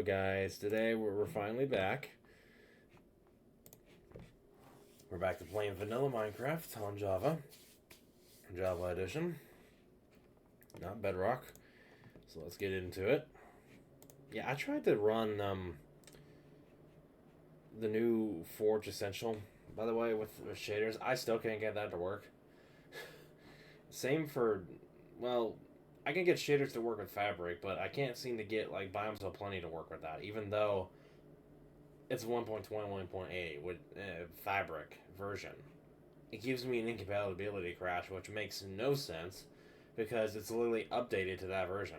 Hello guys, today we're finally back. We're back to playing vanilla Minecraft on Java. Java edition. Not Bedrock. So let's get into it. Yeah, I tried to run the new Forge Essential, by the way, with shaders. I still can't get that to work. Same for, well, I can get shaders to work with Fabric, but I can't seem to get like Biomes of Plenty to work with that, even though it's 1.21.8 with Fabric version. It gives me an incompatibility crash, which makes no sense because it's literally updated to that version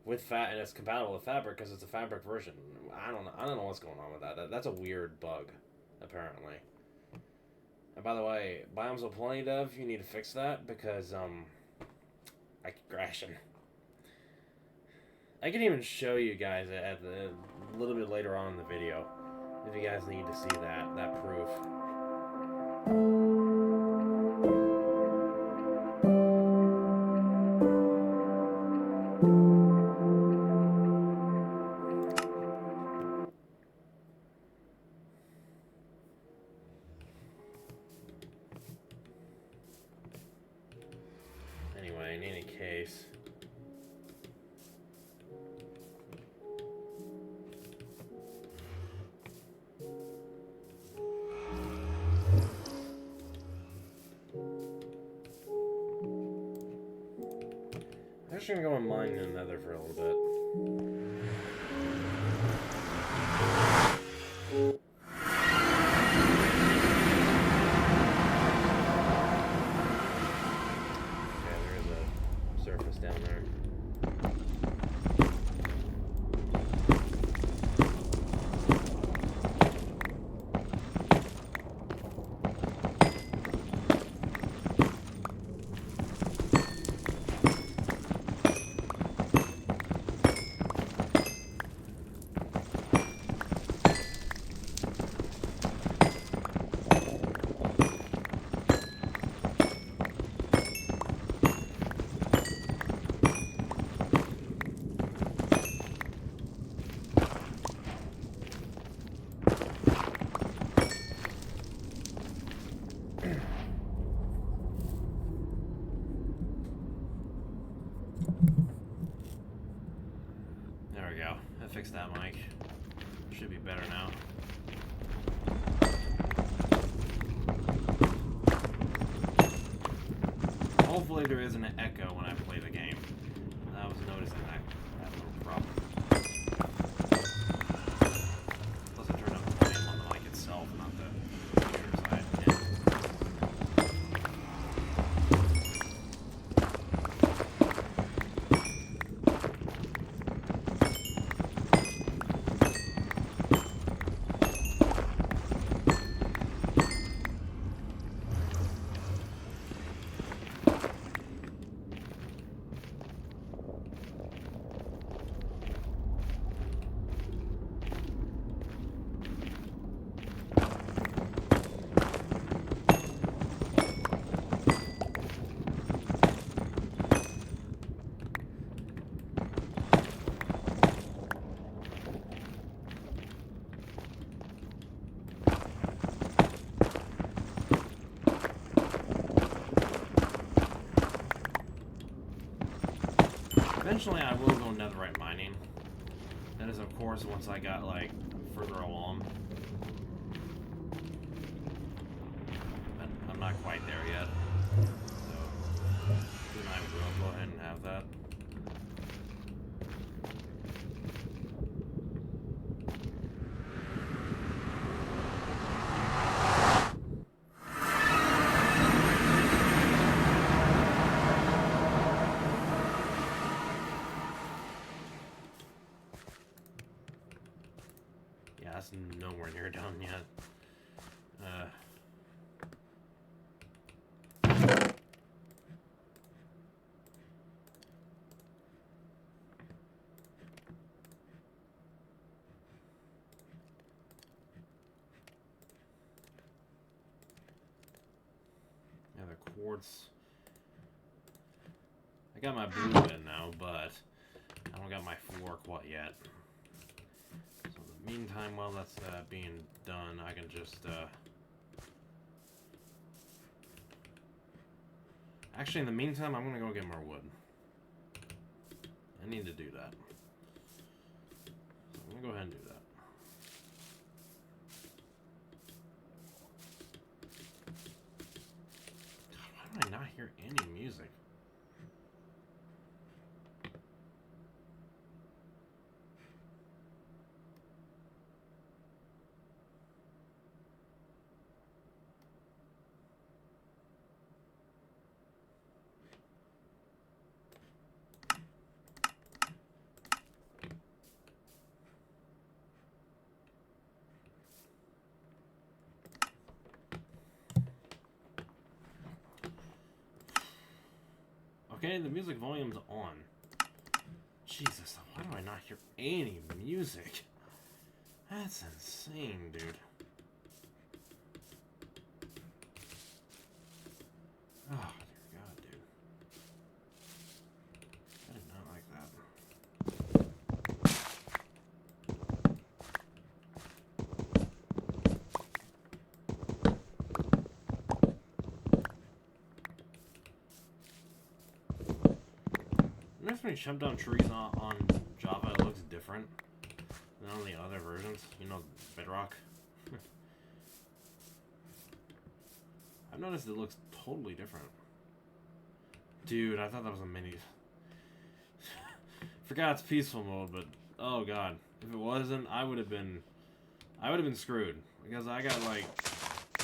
with and it's compatible with Fabric because it's a Fabric version. I don't know what's going on with that. That's a weird bug, apparently. And by the way, Biomes of Plenty dev, you need to fix that because I keep crashing. I can even show you guys at the a little bit later on in the video if you guys need to see that proof. Anyway, in any case, I'm just gonna go and mine in the Nether for a little bit. Okay, there is a surface down there. There we go. I fixed that mic. Should be better now. Hopefully there isn't an echo when I play the game. I was noticing that little problem. Plus I turned up the volume on the mic itself, not the computer side. Yeah. Eventually I will go netherite mining. That is of course once I got like further along. But I'm not quite there yet. So then I will go ahead and have that. Yeah, that's nowhere near done yet. Yeah, the quartz. I got my blue in now, but I don't got my floor quite yet. Meantime, while that's being done, I can just actually, in the meantime, I'm gonna go get more wood. I need to do that. So I'm gonna go ahead and do that. God, why do I not hear any music? Okay, the music volume's on. Jesus, why do I not hear any music? That's insane, dude. Oh, dear God, dude. I did not like that. Notice when you chop down trees on Java, it looks different than on the other versions. You know, Bedrock. I've noticed it looks totally different. Dude, I thought that was a mini. Forgot it's peaceful mode, but oh god, if it wasn't, I would have been screwed because I got like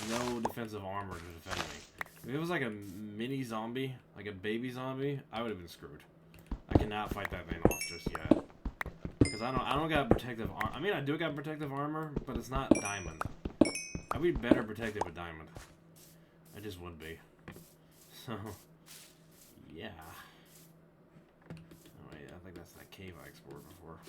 no defensive armor to defend me. If it was like a mini zombie, like a baby zombie, I would have been screwed. I cannot fight that thing off just yet because I don't got protective armor. I mean, I do got protective armor, but it's not diamond. I'd be better protected with diamond. I just would be. So, yeah. Oh wait, I think that's that cave I explored before.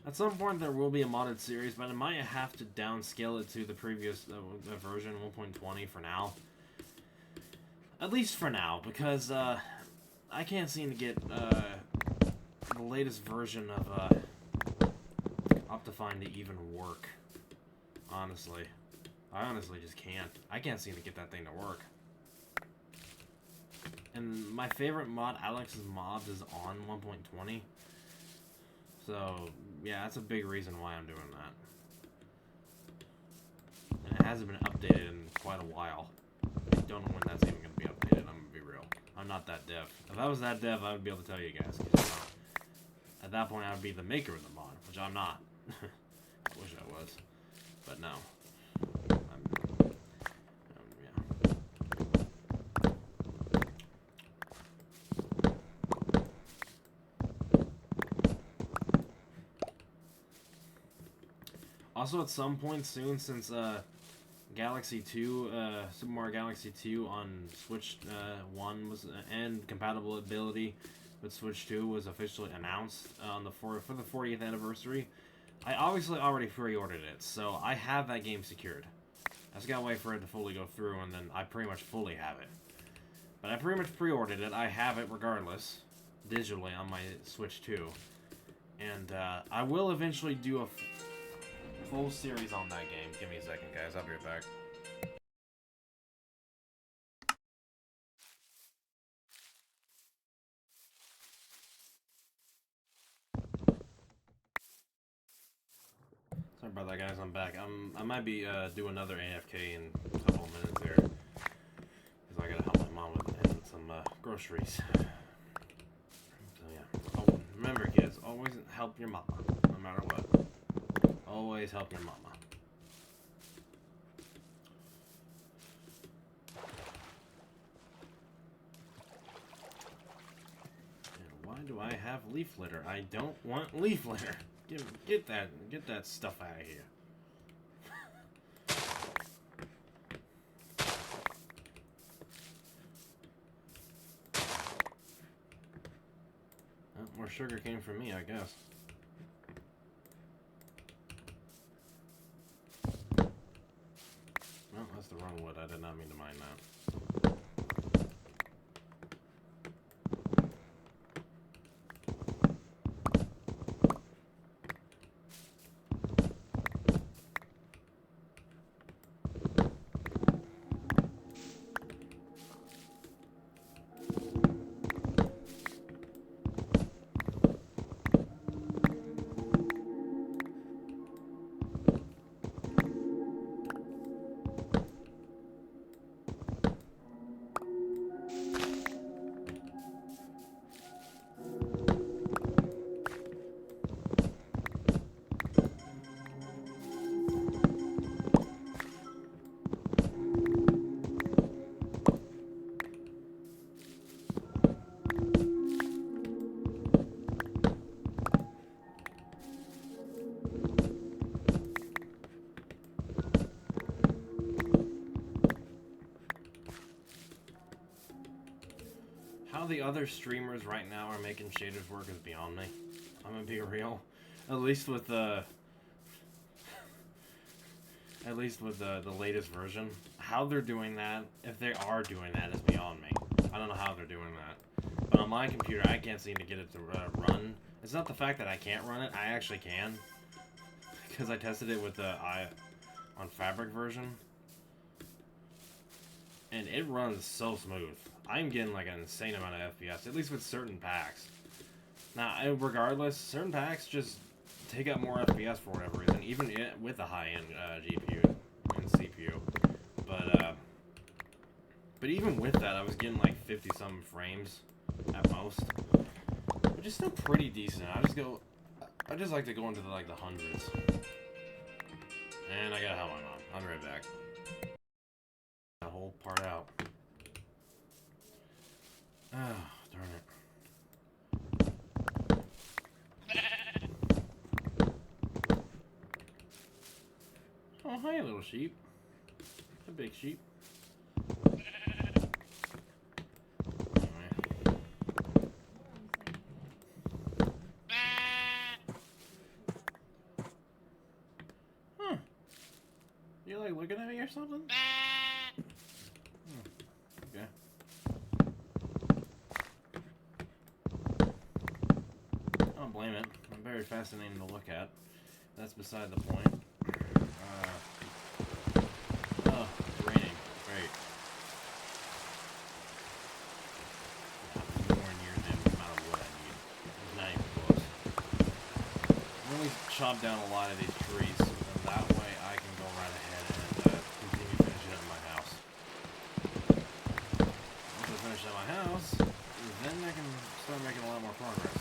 At some point there will be a modded series, but I might have to downscale it to the previous version 1.20 for now. At least for now, because I can't seem to get the latest version of Optifine to even work. Honestly. I honestly just can't. I can't seem to get that thing to work. And my favorite mod, Alex's Mods, is on 1.20. So, yeah, that's a big reason why I'm doing that. And it hasn't been updated in quite a while. I don't know when that's even going to be updated, I'm going to be real. I'm not that dev. If I was that dev, I would be able to tell you guys. At that point, I would be the maker of the mod, which I'm not. I wish I was. But no. Also, at some point soon, since Galaxy 2, Super Mario Galaxy 2 on Switch 1 was and compatibility with Switch 2 was officially announced on for the 40th anniversary. I obviously already pre-ordered it, so I have that game secured. I just gotta wait for it to fully go through, and then I pretty much fully have it. But I pretty much pre-ordered it. I have it regardless, digitally on my Switch 2, and I will eventually do a full series on that game. Give me a second, guys. I'll be right back. Sorry about that, guys. I'm back. I might be do another AFK in a couple of minutes here because I gotta help my mom with some groceries. So yeah. Oh, remember, kids, always help your mama, no matter what. Always help your mama. Why do I have leaf litter? I don't want leaf litter. Get that stuff out of here. Well, more sugar came from me, I guess. me to mind that. How the other streamers right now are making shaders work is beyond me. I'm gonna be real. At least with the latest version. How they're doing that, if they are doing that, is beyond me. I don't know how they're doing that. But on my computer, I can't seem to get it to run. It's not the fact that I can't run it. I actually can. Because I tested it with the on Fabric version. And it runs so smooth. I'm getting like an insane amount of FPS, at least with certain packs. Now, regardless, certain packs just take up more FPS for whatever reason, even with a high-end GPU and CPU. But even with that, I was getting like 50-some frames at most, which is still pretty decent. I just like to go into the hundreds. And I got a helmet on. I'll be right back. That whole part out. Oh, darn it. Oh, hi, little sheep. A big sheep. Anyway. Huh. You like looking at me or something? Okay. I don't blame it. I'm very fascinating to look at. That's beside the point. Oh, it's raining. Great. Nowhere near the amount of wood I need. It's not even close. I'm going to chop down a lot of these trees, so then that way I can go right ahead and continue finishing up my house. Once I finish up my house, then I can start making a lot more progress.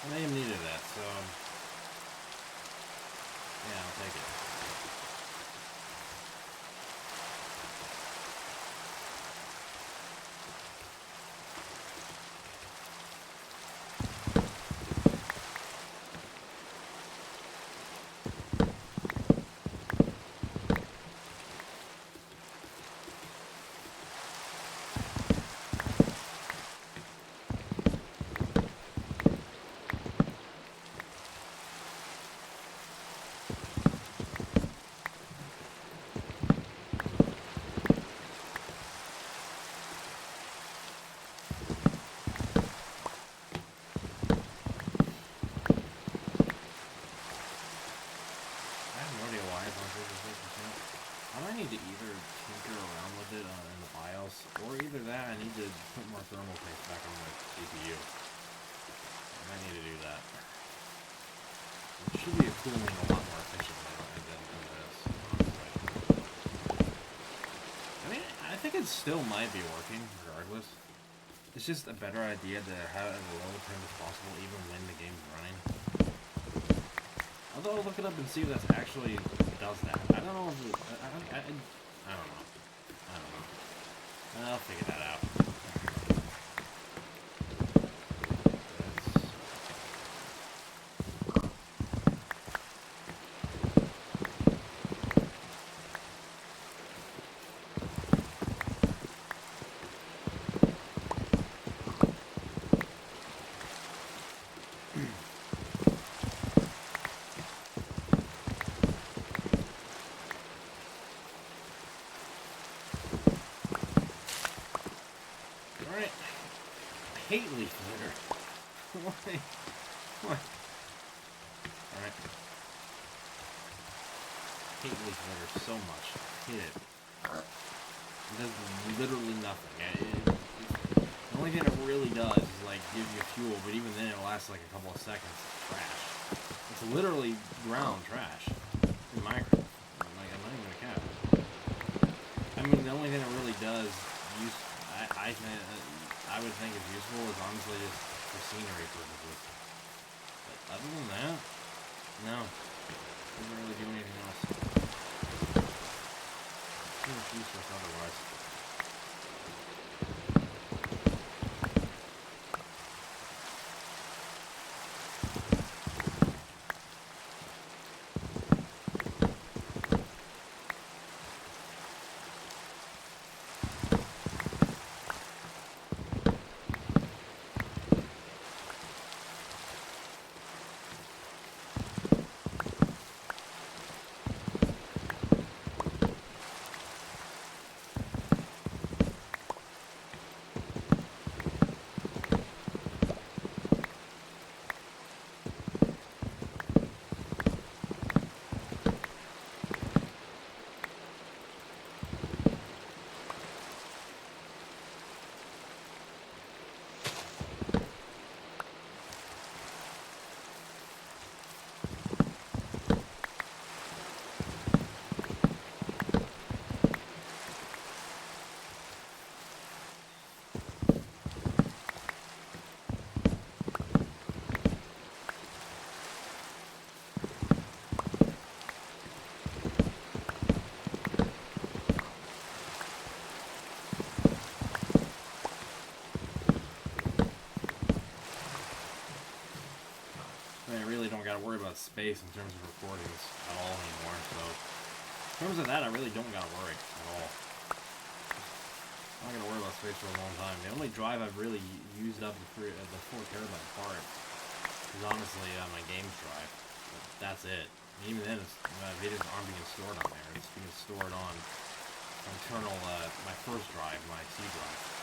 I am needed that, so yeah, I'll take it. I might need to either tinker around with it in the BIOS, or either that, I need to put more thermal paste back on the CPU. I might need to do that. It should be cooling a lot more efficiently than this, honestly. I mean, I think it still might be working, regardless. It's just a better idea to have it as low temp as possible, even when the game's running. Although I'll look it up and see if that's actually does that. I don't know if it, I don't know. I don't know. I'll figure that out. Alright. I hate leaf litter. Why? Why? Alright. Hate leaf litter so much. Hate it. It does literally nothing. The only thing it really does is like give you fuel, but even then it lasts like a couple of seconds. It's trash. It's literally ground trash in Minecraft. Like, I'm not even a cat. I mean, the only thing it really does I would think is useful is honestly just for scenery purposes. But other than that, no. Doesn't really do anything else. Too much useless otherwise. Got to worry about space in terms of recordings at all anymore, so in terms of that I really don't got to worry at all. I'm not going to worry about space for a long time. The only drive I've really used up the 4TB part is honestly my games drive. But that's it. And even then, videos aren't being stored on there. It's being stored on internal, my first drive, my C drive.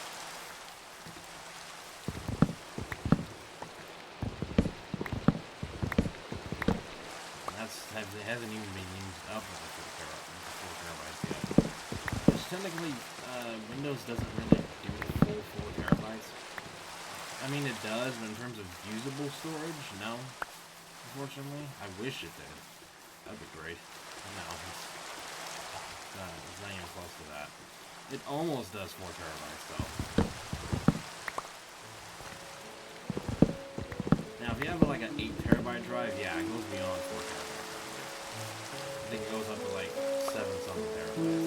It hasn't even been used up with the 4 terabytes yet. Which technically, Windows doesn't really do the full 4 terabytes. I mean, it does, but in terms of usable storage, no. Unfortunately, I wish it did. That'd be great. No, it's not even close to that. It almost does 4 terabytes, though. Now, if you have like an 8 terabyte drive, yeah, it goes beyond 4 terabytes. I think it goes up to like 7-something terabytes.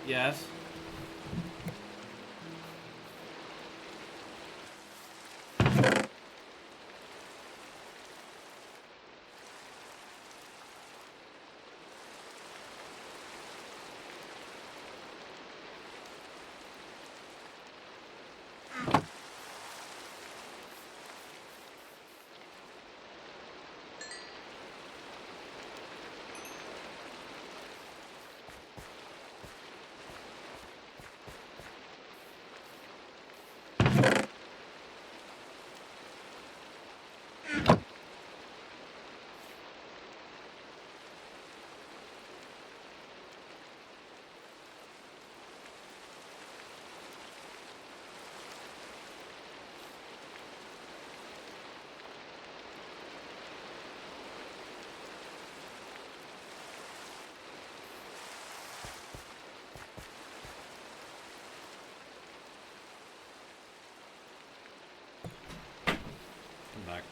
Yes. I'm back.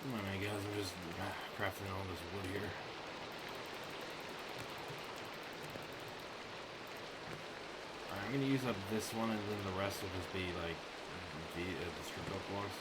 Come on, guys, I'm just crafting all this wood here. I'm gonna use up this one, and then the rest will just be like the strip oak logs.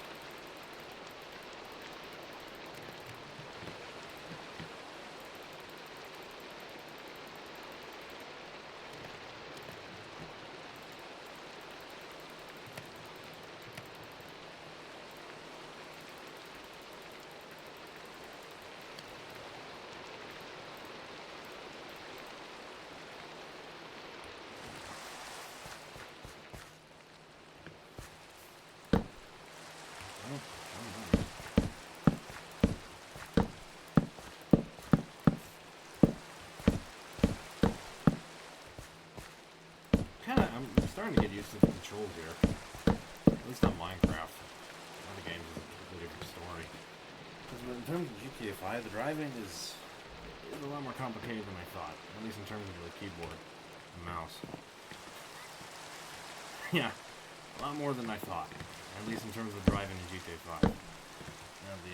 I'm starting to get used to the controls here. At least on Minecraft. Other games is a completely different story. Because in terms of GTA 5, the driving is a lot more complicated than I thought. At least in terms of the keyboard and mouse. Yeah, a lot more than I thought. At least in terms of driving in GTA 5. Now the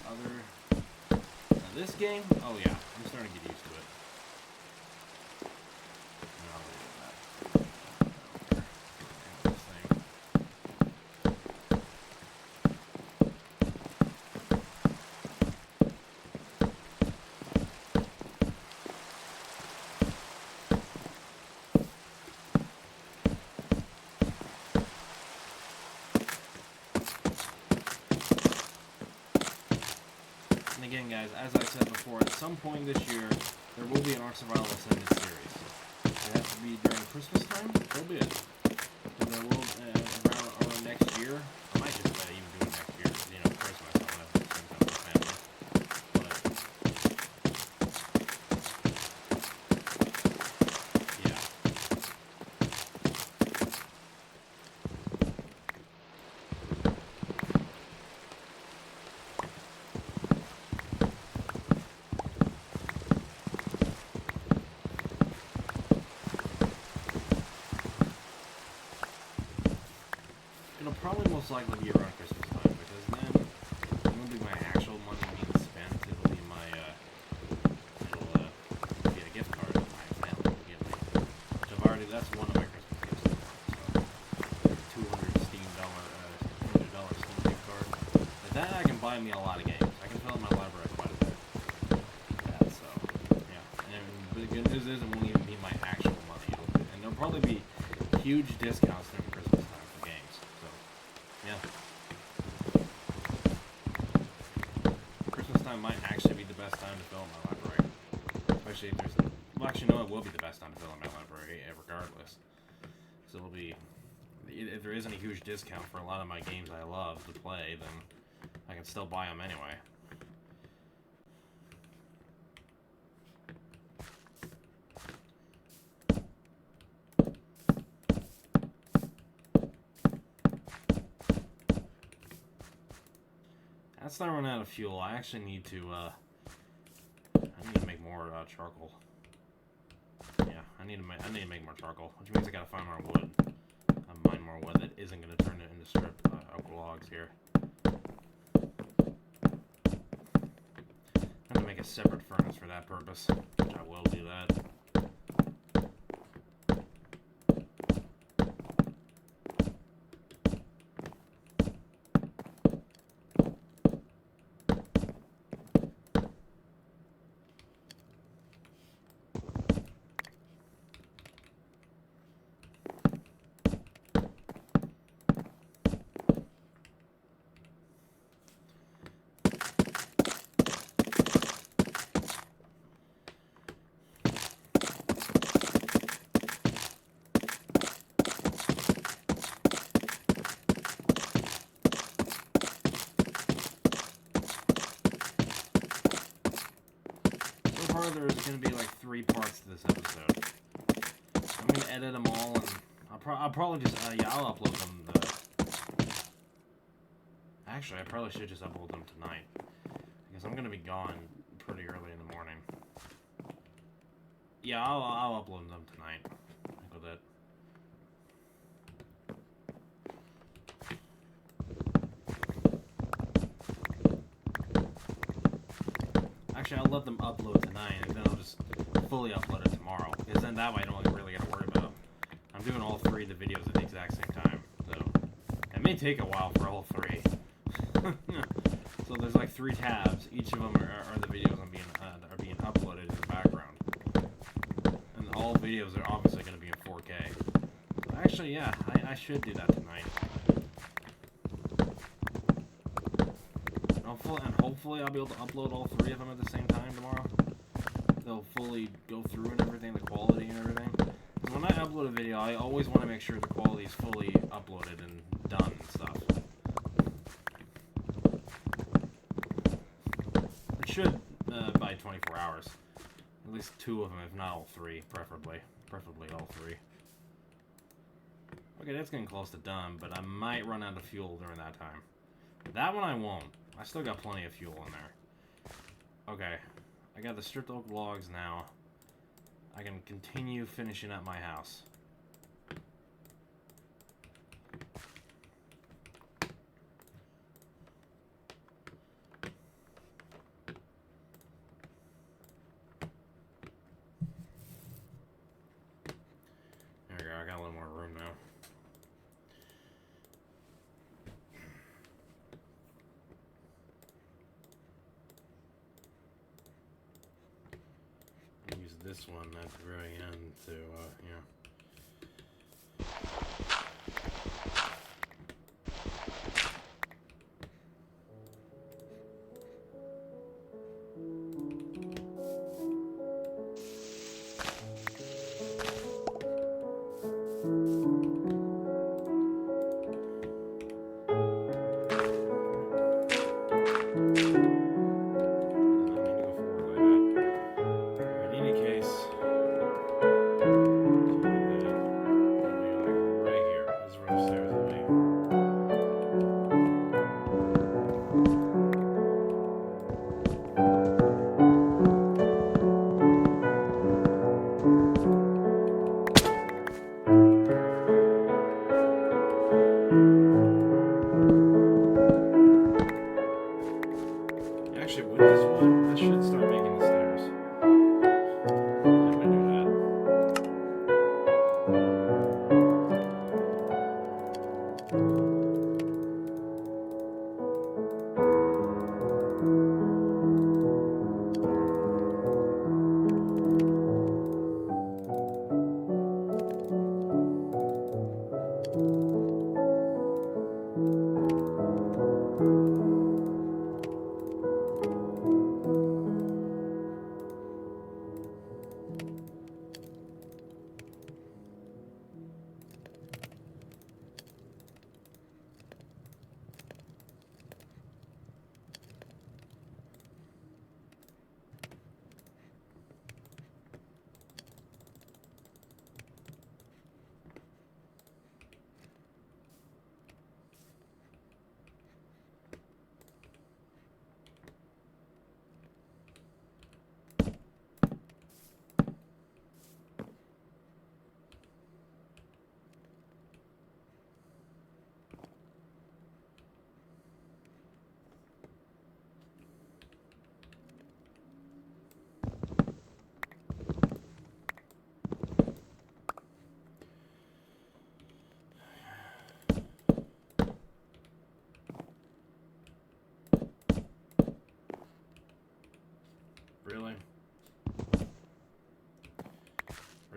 other... this game? Oh yeah, I'm starting to get used to it. again, guys, as I said before, at some point this year, there will be an Ark Survival Ascended series. It has to be during Christmas time, so be it. But there will, around next year, I might just even do it next year, you know, Christmas, I want to spend time with my family. But, yeah. It'll probably most likely be around Christmas time, because then it won't be my actual money being spent, it'll be my, it'll be a gift card that my family will give me. Which I've already, that's one of my Christmas gifts so far, so $200 Steam gift card. With that I can buy me a lot of games. I can fill in my library quite a bit. Yeah, so, yeah. But the good news is it won't even be my actual money. And there'll probably be huge discounts during Christmas time for games. So, yeah. Christmas time might actually be the best time to fill in my library. Especially if there's... Well, actually, no, it will be the best time to fill in my library, regardless. So it'll be... If there isn't a huge discount for a lot of my games I love to play, then I can still buy them anyway. That's not running out of fuel. I actually need to, I need to make more, charcoal. Yeah, I need to make more charcoal, which means I gotta find more wood. Mine more wood that isn't gonna turn it into strip, oak logs here. I'm gonna make a separate furnace for that purpose, which I will do that. There's going to be like 3 parts to this episode. I'm going to edit them all, and I'll probably just, I'll upload them. Actually, I probably should just upload them tonight, because I'm going to be gone pretty early in the morning. Yeah, I'll upload them tonight. I'll go that. Actually, I'll let them upload tonight, and then I'll just fully upload it tomorrow. Because then that way I don't really got to worry about them. I'm doing all 3 of the videos at the exact same time. So, it may take a while for all 3. So there's like 3 tabs. Each of them are the videos are being uploaded in the background. And all videos are obviously going to be in 4K. So actually, yeah, I should do that tonight. And hopefully I'll be able to upload all 3 of them at the same time tomorrow. They'll fully go through and everything, the quality and everything. Because when I upload a video, I always want to make sure the quality is fully uploaded and done and stuff. It should by 24 hours. At least 2 of them, if not all 3, preferably. Preferably all 3. Okay, that's getting close to done, but I might run out of fuel during that time. That one I won't. I still got plenty of fuel in there. Okay. I got the stripped oak logs now. I can continue finishing up my house. There we go. I got a little more room now. This one at the very end to, yeah.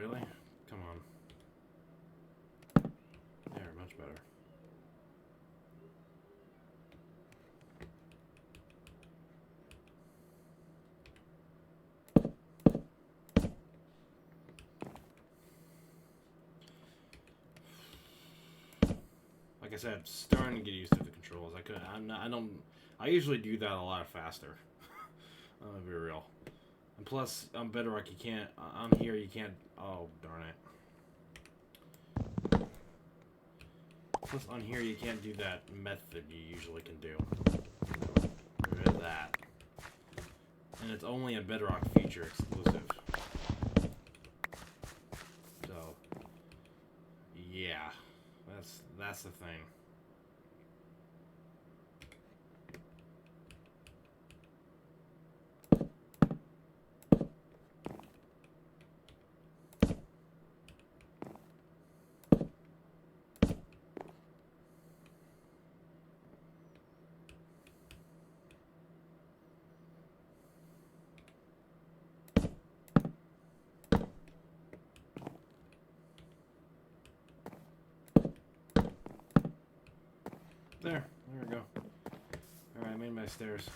Really? Come on. There, much better. Like I said, starting to get used to the controls. I usually do that a lot faster. I'll be real. And plus, on Bedrock, you can't. On here, you can't. Oh, darn it. Plus, on here, you can't do that method you usually can do. Get rid of that. And it's only a Bedrock feature exclusive. So, yeah. That's the thing. There we go. Alright, I made my stairs.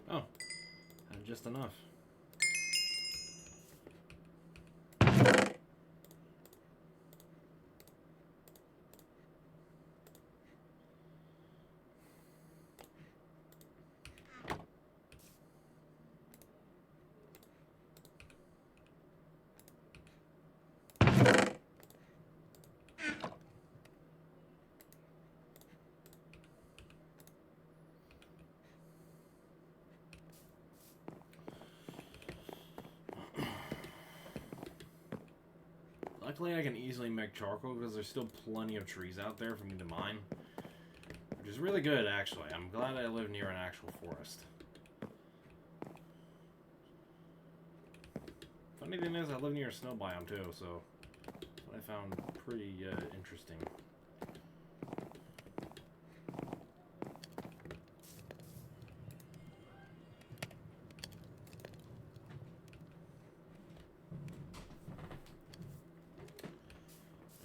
Oh, just enough. Luckily, I can easily make charcoal because there's still plenty of trees out there for me to mine. Which is really good, actually. I'm glad I live near an actual forest. Funny thing is, I live near a snow biome too, so I found pretty interesting.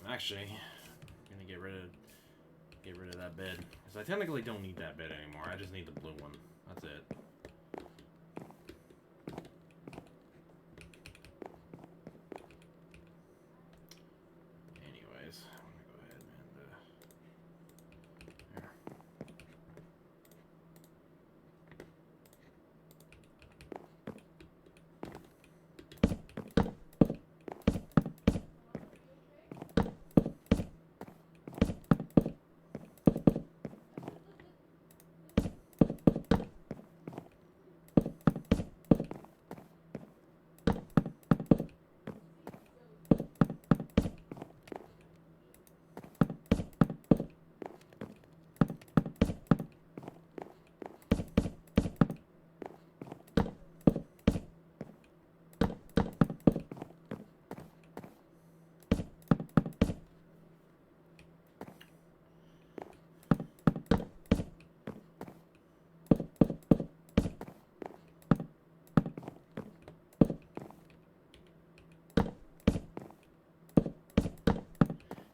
I'm actually gonna get rid of that bed, because I technically don't need that bed anymore. I just need the blue one. That's it. Anyways, I'm gonna go ahead and there.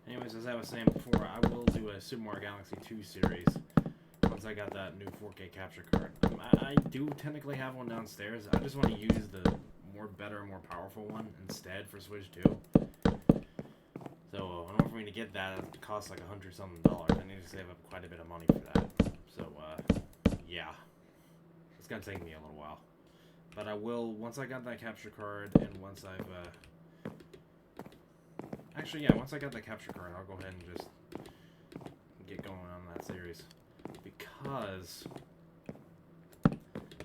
Anyways, as I was saying before, I will do a Super Mario Galaxy 2 series once I got that new 4K capture card. I do technically have one downstairs. I just want to use the better, more powerful one instead for Switch 2. So in order for me to get that, it costs like $100-something. I need to save up quite a bit of money for that. So yeah, it's gonna take me a little while. But I will, once I got that capture card, and once I've actually, yeah, once I got the capture card, I'll go ahead and just get going on that series. Because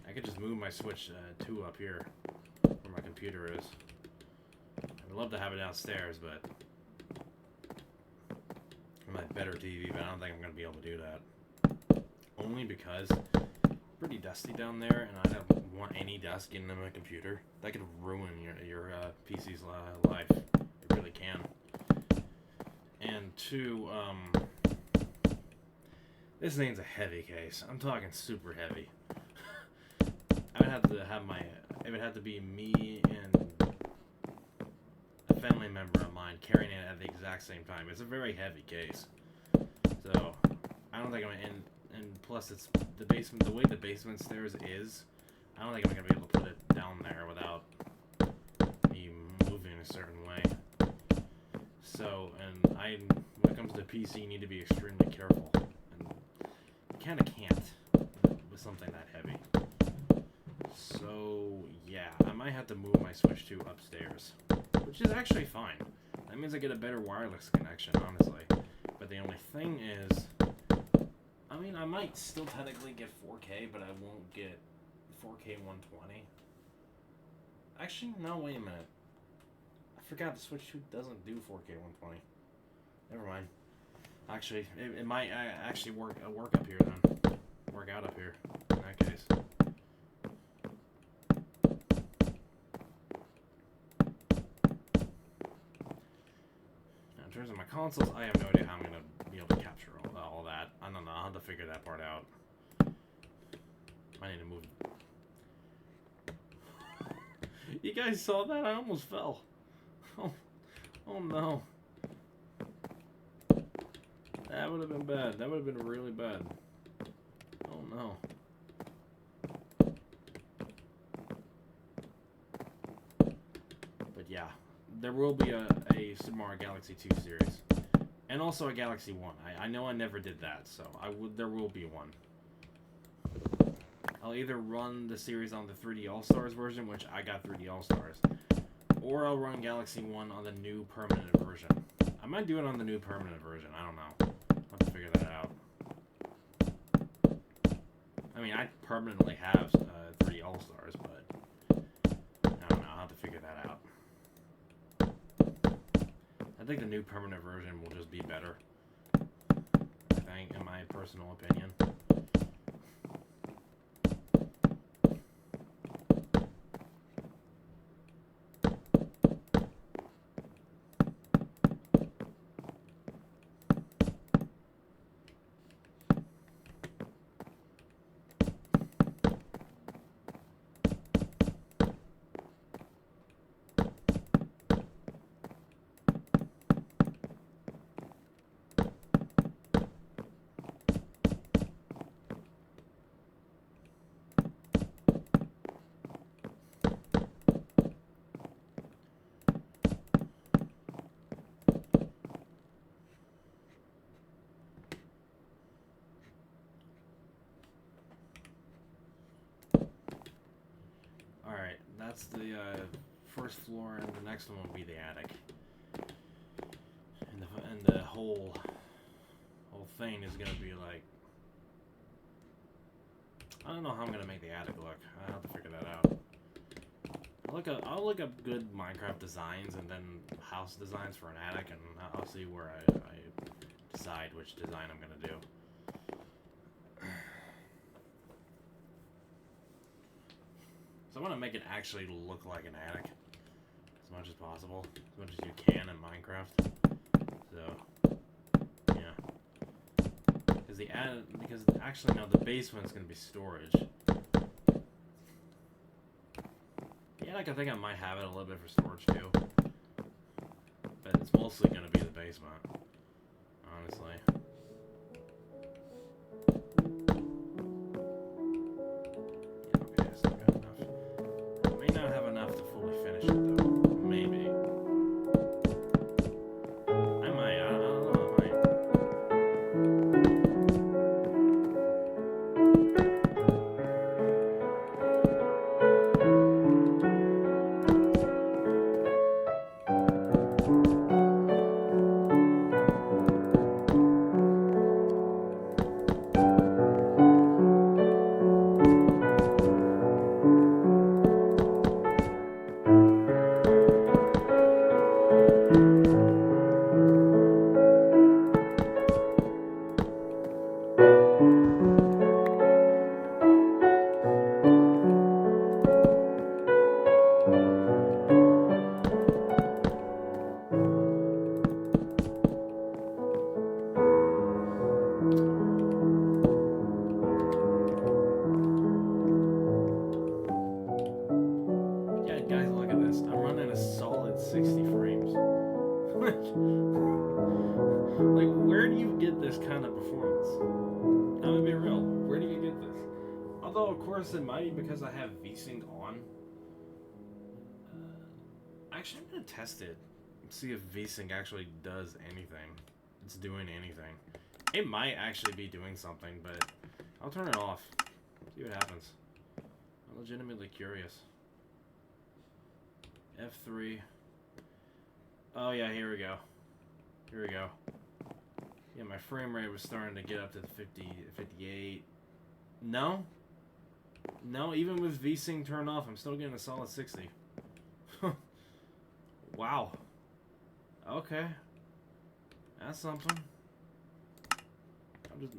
I could just move my Switch 2 up here, where my computer is. I'd love to have it downstairs, but I might better TV, but I don't think I'm going to be able to do that. Only because it's pretty dusty down there, and I want any dust getting in my computer. That could ruin your PC's life. It really can. And two, this thing's a heavy case. I'm talking super heavy. I would have to have it would have to be me and a family member of mine carrying it at the exact same time. It's a very heavy case. So, I don't think I'm gonna, and plus it's the basement, the way the basement stairs is, I don't think I'm gonna be able to put it down there without me moving a certain way. So, and when it comes to PC, you need to be extremely careful. And you kinda can't with something that heavy. So, yeah, I might have to move my Switch 2 upstairs, which is actually fine. That means I get a better wireless connection, honestly. But the only thing is, I mean, I might still technically get 4K, but I won't get 4K 120. Actually, no, wait a minute. I forgot the Switch 2 doesn't do 4K 120. Never mind. Actually, it might actually work up here then. Work out up here, in that case. In terms of my consoles, I have no idea how I'm going to be able to capture all that. I don't know. I'll have to figure that part out. I need to move. You guys saw that? I almost fell. Oh no. That would have been bad. That would have been really bad. Oh no. But yeah. There will be a Super Mario Galaxy 2 series. And also a Galaxy 1. I know I never did that, so there will be one. I'll either run the series on the 3D All-Stars version, which I got 3D All-Stars, or I'll run Galaxy 1 on the new permanent version. I might do it on the new permanent version. I don't know. I'll have to figure that out. I mean, I permanently have 3D All-Stars, but I don't know. I'll have to figure that out. I think the new permanent version will just be better. I think, in my personal opinion. That's the first floor, and the next one will be the attic. And the whole thing is gonna be like, I don't know how I'm gonna make the attic look. I have to figure that out. I'll look up good Minecraft designs and then house designs for an attic, and I'll see where I decide which design I'm gonna do. So I want to make it actually look like an attic as much as possible, as much as you can in Minecraft. So, yeah. Because actually no, the basement's gonna be storage. The attic, I think I might have it a little bit for storage too, but it's mostly gonna be the basement, honestly. a solid 60 frames. Like, where do you get this kind of performance? I'm gonna be real. Where do you get this? Although, of course, it might be because I have VSync on. Actually, I'm gonna test it and see if VSync actually does anything. It's doing anything. It might actually be doing something, but I'll turn it off. See what happens. I'm legitimately curious. F3. Oh yeah, here we go. Here we go. Yeah, my frame rate was starting to get up to the 50, 58. No. No, even with VSync turned off, I'm still getting a solid 60. Wow. Okay. That's something.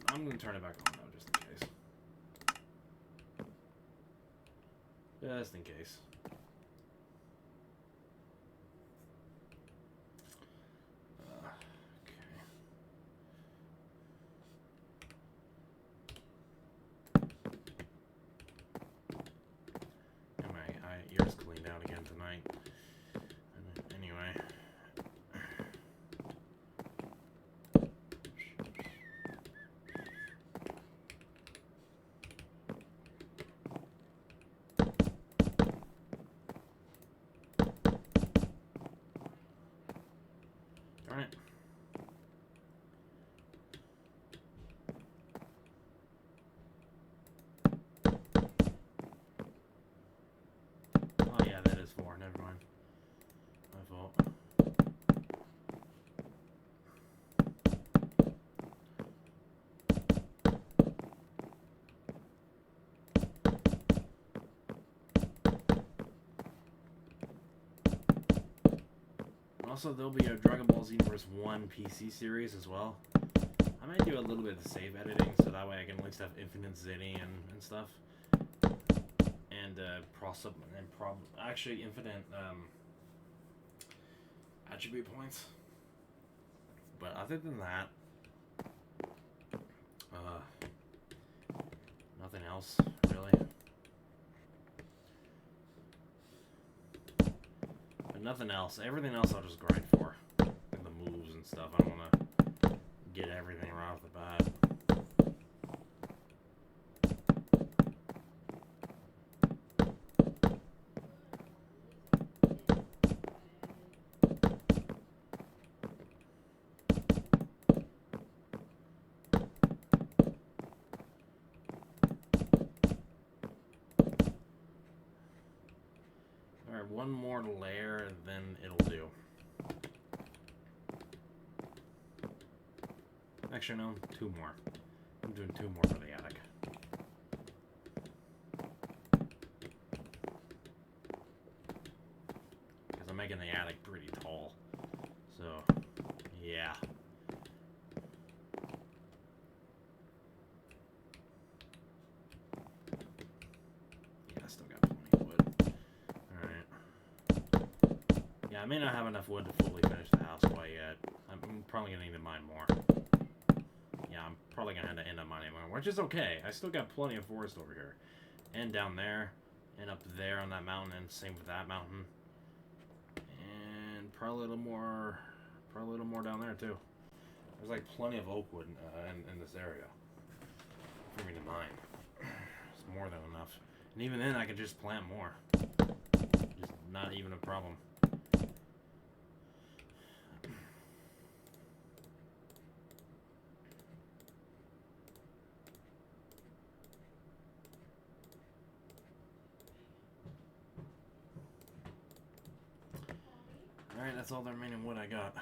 I'm gonna turn it back on though, just in case. Just in case. Ears cleaned out again tonight. Anyway. Darn it. Oh yeah, that is 4. Never mind. My fault. Also, there'll be a Dragon Ball Xenoverse 1 PC series as well. I might do a little bit of save editing, so that way I can at least have infinite Zinni and stuff. And actually infinite attribute points. But other than that, nothing else really. But nothing else. Everything else I'll just grind for. Like the moves and stuff. I don't want to get everything right off the bat. Alright, one more layer, and then it'll do. Actually, no, 2 more. I'm doing 2 more for the attic. Because I'm making the attic pretty tall. So, yeah. Yeah, I still got plenty of wood. Alright. Yeah, I may not have enough wood to fully finish the house quite yet. I'm probably going to need to mine more. Yeah, I'm probably going to have to end up mining more, which is okay. I still got plenty of forest over here. And down there. And up there on that mountain. And same with that mountain. And probably a little more down there, too. There's like plenty of oak wood in this area for me to mine. It's more than enough. And even then, I could just plant more. Just not even a problem. Alright, that's all the remaining wood I got.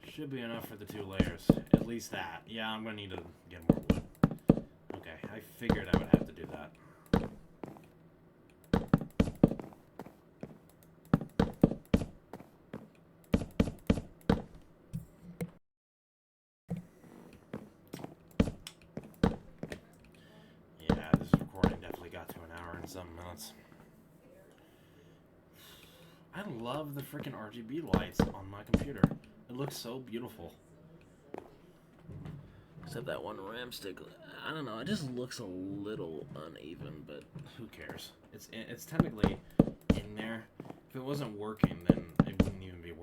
Should be enough for the 2 layers. At least that. Yeah, I'm gonna need to get more wood. Okay, I figured I would have to do that. Yeah, this recording definitely got to an hour and some minutes. I love the freaking RGB lights on my computer. It looks so beautiful. Except that one RAM stick, I don't know, it just looks a little uneven, but who cares? It's technically in there If it wasn't working, then it wouldn't even be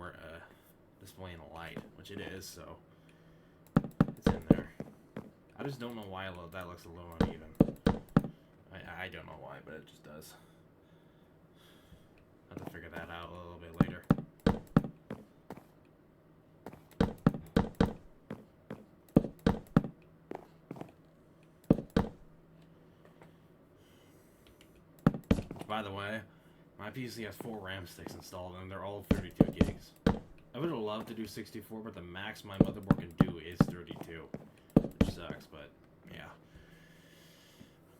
displaying a light, which it is, so it's in there. I just don't know why that looks a little uneven. I don't know why, but it just does. I'll have to figure that out a little bit later. By the way, my PC has 4 RAM sticks installed, and they're all 32 gigs. I would have loved to do 64, but the max my motherboard can do is 32, which sucks, but yeah.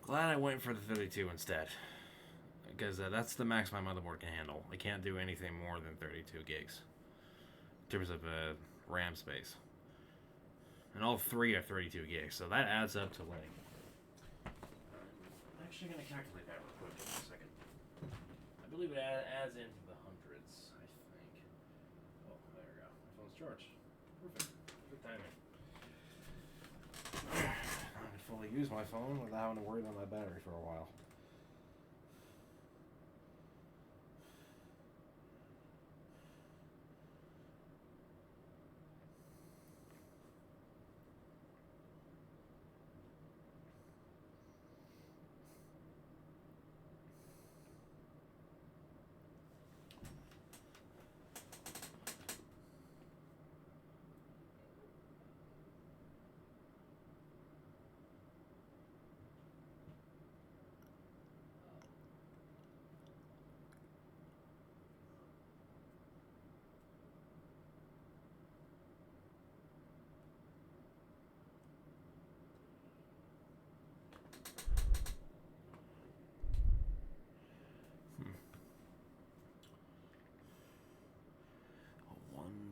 Glad I went for the 32 instead, because that's the max my motherboard can handle. It can't do anything more than 32 gigs in terms of RAM space. And all 3 are 32 gigs, so that adds up to like... I'm actually going to calculate that real quick in a second. I believe it adds into the hundreds, I think. Oh, there we go. My phone's charged. Perfect. Good timing. I can fully use my phone without having to worry about my battery for a while.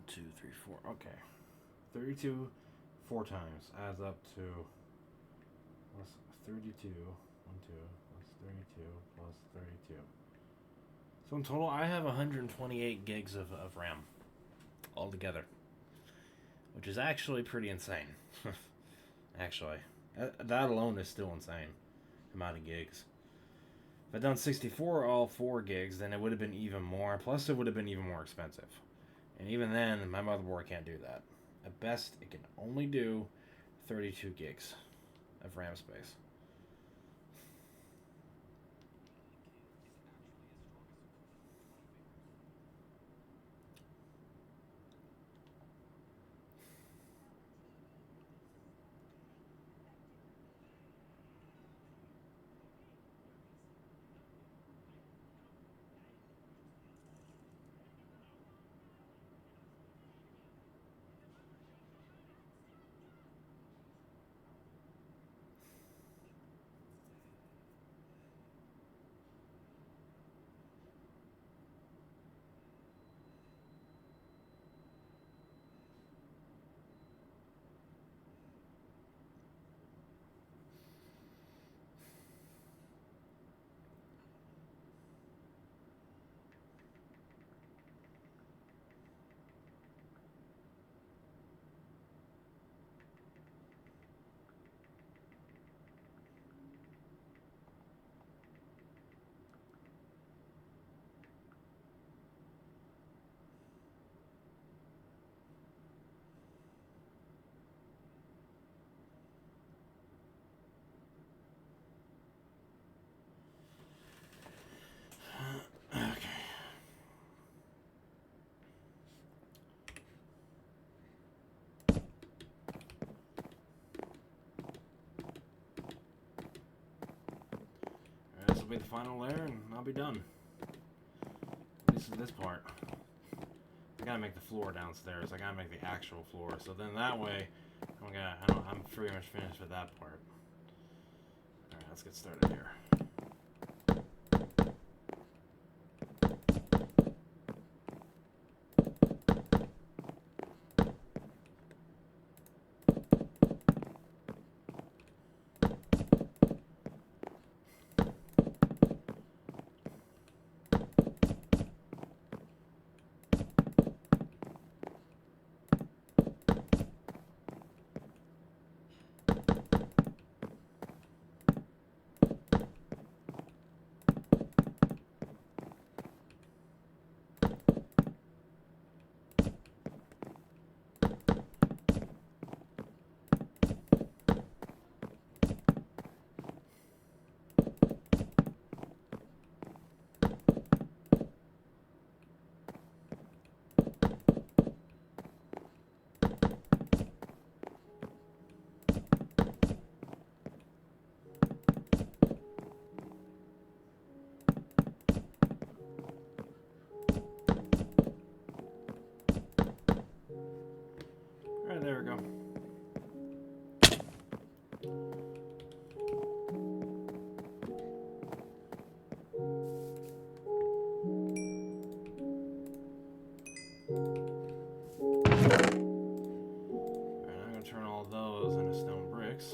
Two, three, four. Okay. 32 4 times adds up to plus 32. 1, 2 plus 32 plus 32. So in total, I have 128 gigs of RAM altogether, which is actually pretty insane. Actually, that alone is still insane. Amount of gigs. If I'd done 64 all 4 gigs, then it would have been even more. Plus, it would have been even more expensive. And even then, my motherboard can't do that. At best, it can only do 32 gigs of RAM space. This will be the final layer, and I'll be done. This is this part. I gotta make the floor downstairs. I gotta make the actual floor. So then that way, I'm pretty much finished with that part. All right, let's get started here. Alright, I'm gonna turn all those into stone bricks.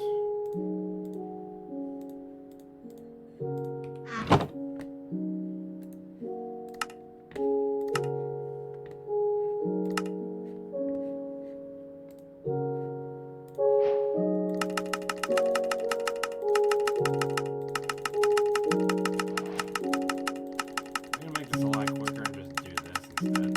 I'm gonna make this a lot quicker and just do this instead.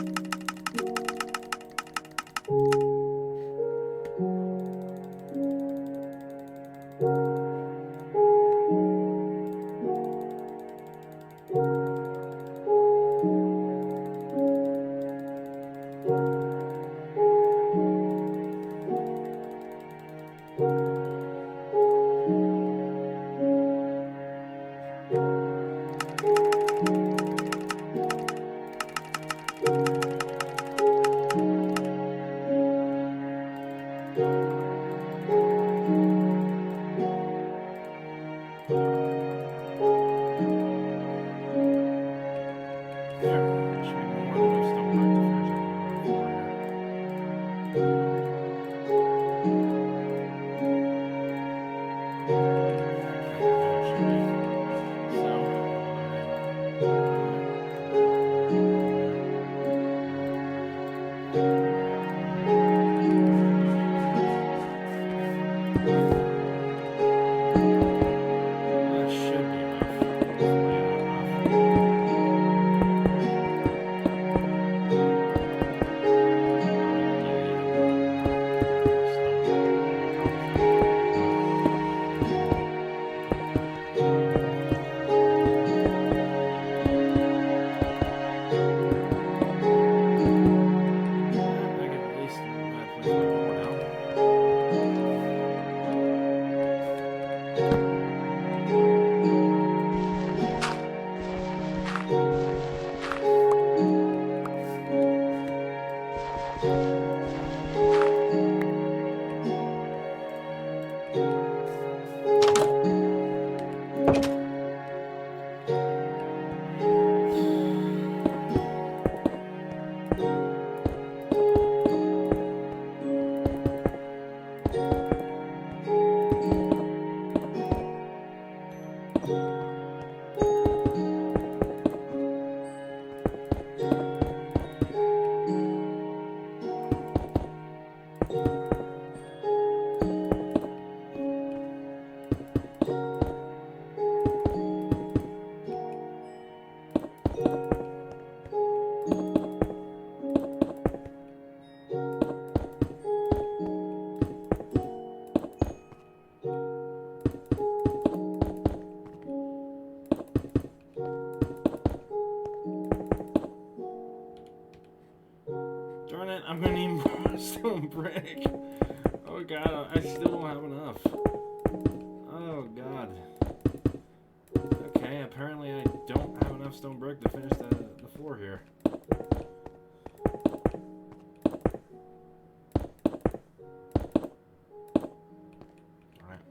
Darn it, I'm gonna need more stone brick. Oh god, I still don't have enough. Oh god. Okay, apparently I don't have enough stone brick to finish the floor here. Alright.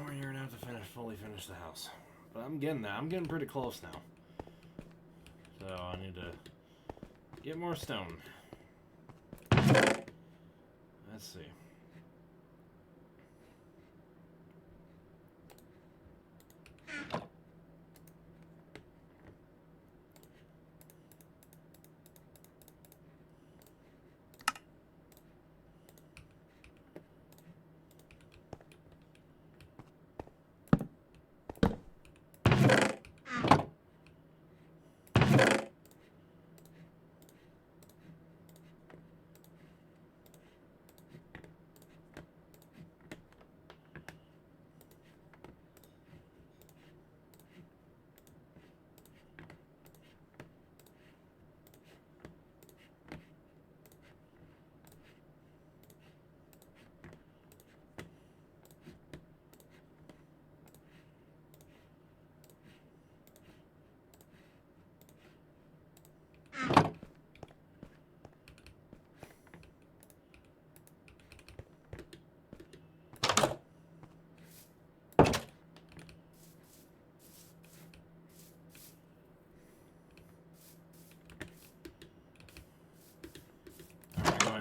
more year and a half to fully finish the house. But I'm getting there. I'm getting pretty close now. So I need to get more stone. Let's see.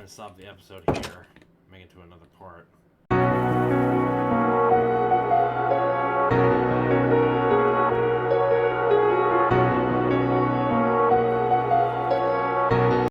Stop the episode here, make it to another part.